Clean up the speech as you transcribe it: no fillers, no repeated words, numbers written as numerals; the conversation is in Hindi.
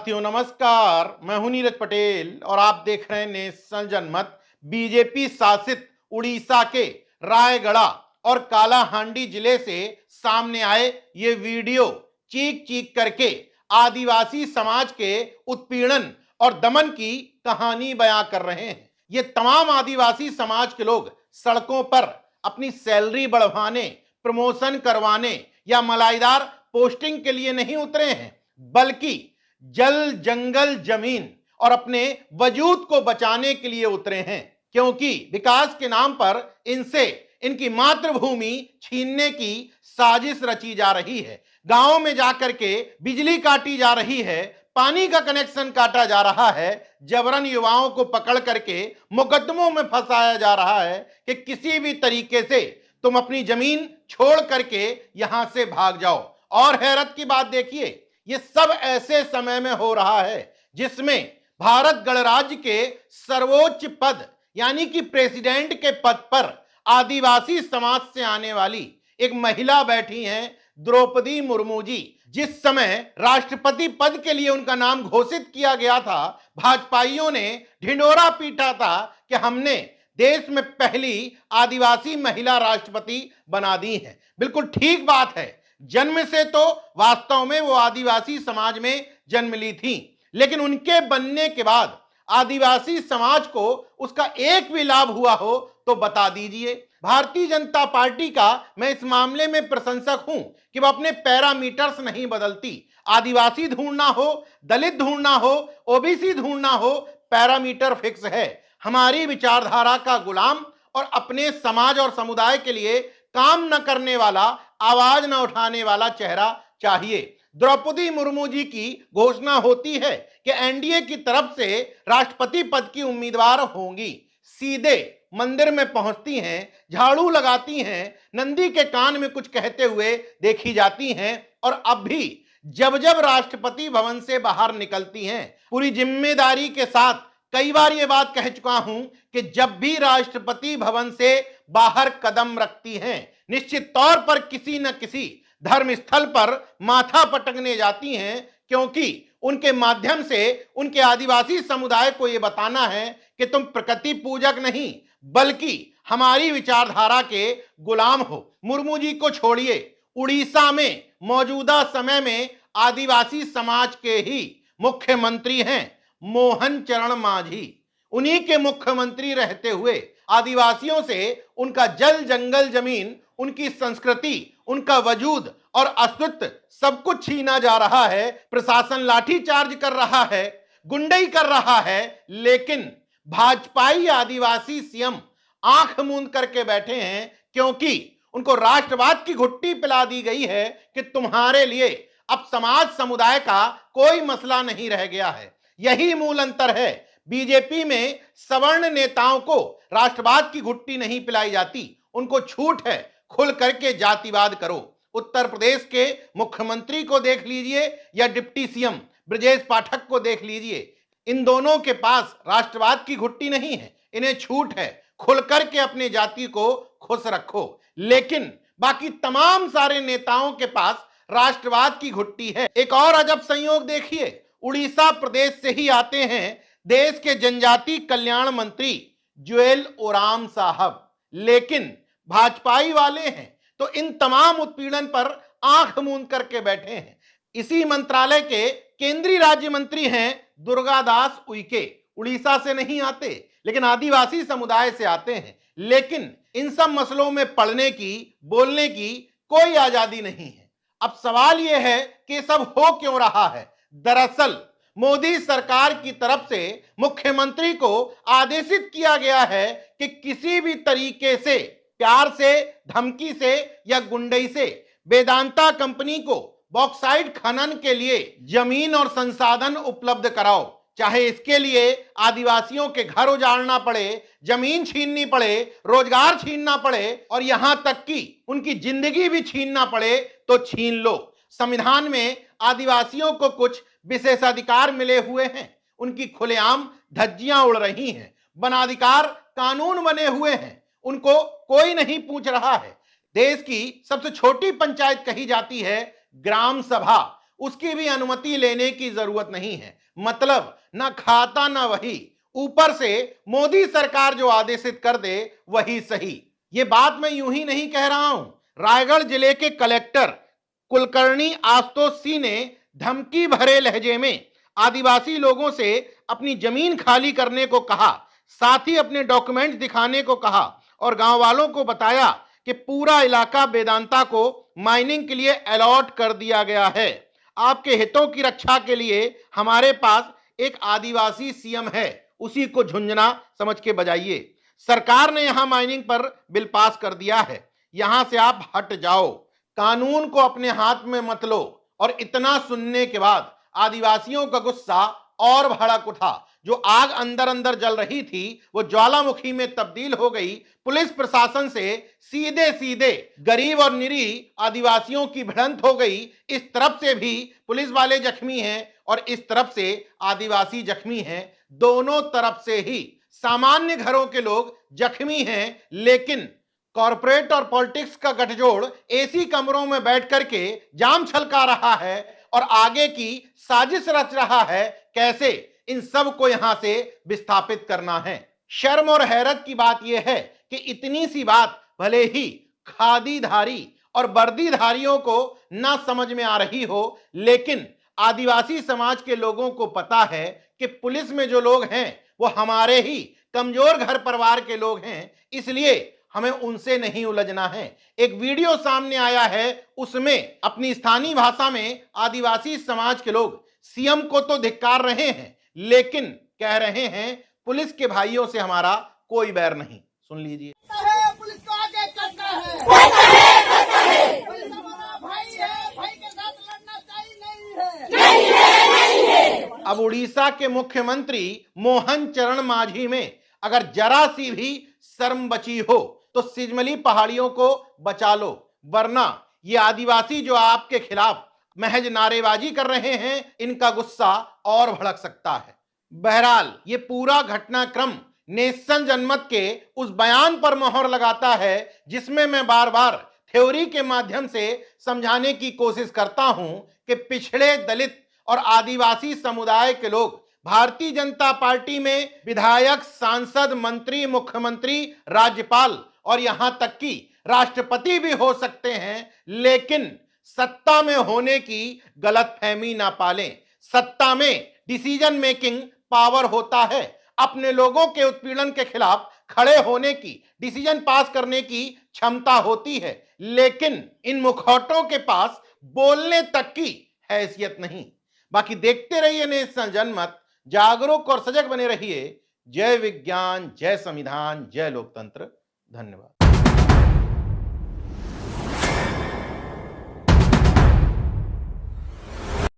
साथियों नमस्कार, मैं हूं नीरज पटेल और आप देख रहे हैं नेशनल जनमत। बीजेपी शासित उड़ीसा के रायगढ़ और कालाहांडी जिले से सामने आए ये वीडियो चीख चीख करके आदिवासी समाज के उत्पीड़न और दमन की कहानी बयां कर रहे हैं। ये तमाम आदिवासी समाज के लोग सड़कों पर अपनी सैलरी बढ़वाने, प्रमोशन करवाने या मलाईदार पोस्टिंग के लिए नहीं उतरे हैं, बल्कि जल, जंगल, जमीन और अपने वजूद को बचाने के लिए उतरे हैं। क्योंकि विकास के नाम पर इनसे इनकी मातृभूमि छीनने की साजिश रची जा रही है। गांवों में जाकर के बिजली काटी जा रही है, पानी का कनेक्शन काटा जा रहा है, जबरन युवाओं को पकड़ करके मुकदमों में फंसाया जा रहा है कि किसी भी तरीके से तुम अपनी जमीन छोड़ करके यहां से भाग जाओ। और हैरत की बात देखिए, ये सब ऐसे समय में हो रहा है जिसमें भारत गणराज्य के सर्वोच्च पद यानी कि प्रेसिडेंट के पद पर आदिवासी समाज से आने वाली एक महिला बैठी हैं, द्रौपदी मुर्मू जी। जिस समय राष्ट्रपति पद के लिए उनका नाम घोषित किया गया था, भाजपाइयों ने ढिंढोरा पीटा था कि हमने देश में पहली आदिवासी महिला राष्ट्रपति बना दी है। बिल्कुल ठीक बात है, जन्म से तो वास्तव में वो आदिवासी समाज में जन्म ली थी, लेकिन उनके बनने के बाद आदिवासी समाज को उसका एक भी लाभ हुआ हो तो बता दीजिए। भारतीय जनता पार्टी का मैं इस मामले में प्रशंसक हूं कि वह अपने पैरामीटर्स नहीं बदलती। आदिवासी ढूंढना हो, दलित ढूंढना हो, ओबीसी ढूंढना हो, पैरामीटर फिक्स है। हमारी विचारधारा का गुलाम और अपने समाज और समुदाय के लिए काम न करने वाला, आवाज न उठाने वाला चेहरा चाहिए। द्रौपदी मुर्मू जी की घोषणा होती है कि एनडीए की तरफ से राष्ट्रपति पद की उम्मीदवार होंगी। सीधे मंदिर में पहुंचती हैं, झाड़ू लगाती हैं, नंदी के कान में कुछ कहते हुए देखी जाती हैं और अब भी जब जब राष्ट्रपति भवन से बाहर निकलती हैं, पूरी जिम्मेदारी के साथ कई बार ये बात कह चुका हूं कि जब भी राष्ट्रपति भवन से बाहर कदम रखती हैं, निश्चित तौर पर किसी न किसी धर्म स्थल पर माथा पटकने जाती हैं, क्योंकि उनके माध्यम से उनके आदिवासी समुदाय को यह बताना है कि तुम प्रकृति पूजक नहीं बल्कि हमारी विचारधारा के गुलाम हो। मुर्मू जी को छोड़िए, उड़ीसा में मौजूदा समय में आदिवासी समाज के ही मुख्यमंत्री हैं मोहन चरण मांझी। उन्हीं के मुख्यमंत्री रहते हुए आदिवासियों से उनका जल, जंगल, जमीन, उनकी संस्कृति, उनका वजूद और अस्तित्व सब कुछ छीना जा रहा है। प्रशासन लाठीचार्ज कर रहा है, गुंडई कर रहा है, लेकिन भाजपाई आदिवासी सीएम आंख मूंद करके बैठे हैं, क्योंकि उनको राष्ट्रवाद की घुट्टी पिला दी गई है कि तुम्हारे लिए अब समाज, समुदाय का कोई मसला नहीं रह गया है। यही मूल अंतर है। बीजेपी में सवर्ण नेताओं को राष्ट्रवाद की घुट्टी नहीं पिलाई जाती, उनको छूट है खुल करके जातिवाद करो। उत्तर प्रदेश के मुख्यमंत्री को देख लीजिए या डिप्टी सीएम ब्रजेश पाठक को देख लीजिए, इन दोनों के पास राष्ट्रवाद की घुट्टी नहीं है, इन्हें छूट है खुल करके अपने जाति को खुश रखो। लेकिन बाकी तमाम सारे नेताओं के पास राष्ट्रवाद की घुट्टी है। एक और अजब संयोग देखिए, उड़ीसा प्रदेश से ही आते हैं देश के जनजाति कल्याण मंत्री जुएल ओराम साहब, लेकिन भाजपाई वाले हैं तो इन तमाम उत्पीड़न पर आंख मूंद करके बैठे हैं। इसी मंत्रालय के केंद्रीय राज्य मंत्री हैं दुर्गादास उइके। उड़ीसा से नहीं आते लेकिन आदिवासी समुदाय से आते हैं, लेकिन इन सब मसलों में पढ़ने की, बोलने की कोई आजादी नहीं है। अब सवाल यह है कि सब हो क्यों रहा है। दरअसल मोदी सरकार की तरफ से मुख्यमंत्री को आदेशित किया गया है कि किसी भी तरीके से, प्यार से, धमकी से या गुंडई से वेदांता कंपनी को बॉक्साइट खनन के लिए जमीन और संसाधन उपलब्ध कराओ, चाहे इसके लिए आदिवासियों के घर उजाड़ना पड़े, जमीन छीननी पड़े, रोजगार छीनना पड़े और यहां तक कि उनकी जिंदगी भी छीनना पड़े तो छीन लो। संविधान में आदिवासियों को कुछ विशेषाधिकार मिले हुए हैं, उनकी खुलेआम धज्जियां उड़ रही हैं। वनाधिकार कानून बने हुए हैं, उनको कोई नहीं पूछ रहा है। देश की सबसे छोटी पंचायत कही जाती है ग्राम सभा, उसकी भी अनुमति लेने की जरूरत नहीं है। मतलब ना खाता ना वही, ऊपर से मोदी सरकार जो आदेशित कर दे वही सही। ये बात मैं यूं ही नहीं कह रहा हूं। रायगढ़ जिले के कलेक्टर कुलकर्णी आशुतोष सिंह ने धमकी भरे लहजे में आदिवासी लोगों से अपनी जमीन खाली करने को कहा, साथ ही अपने डॉक्यूमेंट्स दिखाने को कहा और गांव वालों को बताया कि पूरा इलाका वेदांता को माइनिंग के लिए अलॉट कर दिया गया है। आपके हितों की रक्षा के लिए हमारे पास एक आदिवासी सीएम है, उसी को झुंझुना समझ के बजाइए। सरकार ने यहां माइनिंग पर बिल पास कर दिया है, यहां से आप हट जाओ, कानून को अपने हाथ में मत लो। और इतना सुनने के बाद आदिवासियों का गुस्सा और भड़क उठा। जो आग अंदर अंदर जल रही थी वो ज्वालामुखी में तब्दील हो गई। पुलिस प्रशासन से सीधे सीधे गरीब और निरीह आदिवासियों की भिड़ंत हो गई। इस तरफ से भी पुलिस वाले जख्मी हैं और इस तरफ से आदिवासी जख्मी हैं। दोनों तरफ से ही सामान्य घरों के लोग जख्मी हैं, लेकिन कॉरपोरेट और पॉलिटिक्स का गठजोड़ एसी कमरों में बैठ करके जाम छलका रहा है और आगे की साजिश रच रहा है कैसे इन सब को यहां से विस्थापित करना है। शर्म और हैरत की बात यह है कि इतनी सी बात भले ही खादीधारी और वर्दीधारियों को ना समझ में आ रही हो, लेकिन आदिवासी समाज के लोगों को पता है कि पुलिस में जो लोग हैं वो हमारे ही कमजोर घर परिवार के लोग हैं, इसलिए हमें उनसे नहीं उलझना है। एक वीडियो सामने आया है, उसमें अपनी स्थानीय भाषा में आदिवासी समाज के लोग सीएम को तो धिक्कार रहे हैं, लेकिन कह रहे हैं पुलिस के भाइयों से हमारा कोई बैर नहीं। सुन लीजिए। पुलिस को आगे करता है, पुलिस हमारा भाई है, भाई के साथ लड़ना चाहिए नहीं है। अब उड़ीसा के मुख्यमंत्री मोहन चरण मांझी में अगर जरा सी भी शर्म बची हो तो सिजमली पहाड़ियों को बचा लो, वरना ये आदिवासी जो आपके खिलाफ महज नारेबाजी कर रहे हैं, इनका गुस्सा और भड़क सकता है। बहरहाल ये पूरा घटनाक्रम नेशन जनमत के उस बयान पर मोहर लगाता है जिसमें मैं बार बार थ्योरी के माध्यम से समझाने की कोशिश करता हूं कि पिछड़े, दलित और आदिवासी समुदाय के लोग भारतीय जनता पार्टी में विधायक, सांसद, मंत्री, मुख्यमंत्री, राज्यपाल और यहां तक कि राष्ट्रपति भी हो सकते हैं, लेकिन सत्ता में होने की गलतफहमी ना पालें। सत्ता में डिसीजन मेकिंग पावर होता है, अपने लोगों के उत्पीड़न के खिलाफ खड़े होने की, डिसीजन पास करने की क्षमता होती है, लेकिन इन मुखौटों के पास बोलने तक की हैसियत नहीं। बाकी देखते रहिए नेशन जनमत, जागरूक और सजग बने रहिए। जय विज्ञान, जय संविधान, जय लोकतंत्र। धन्यवाद।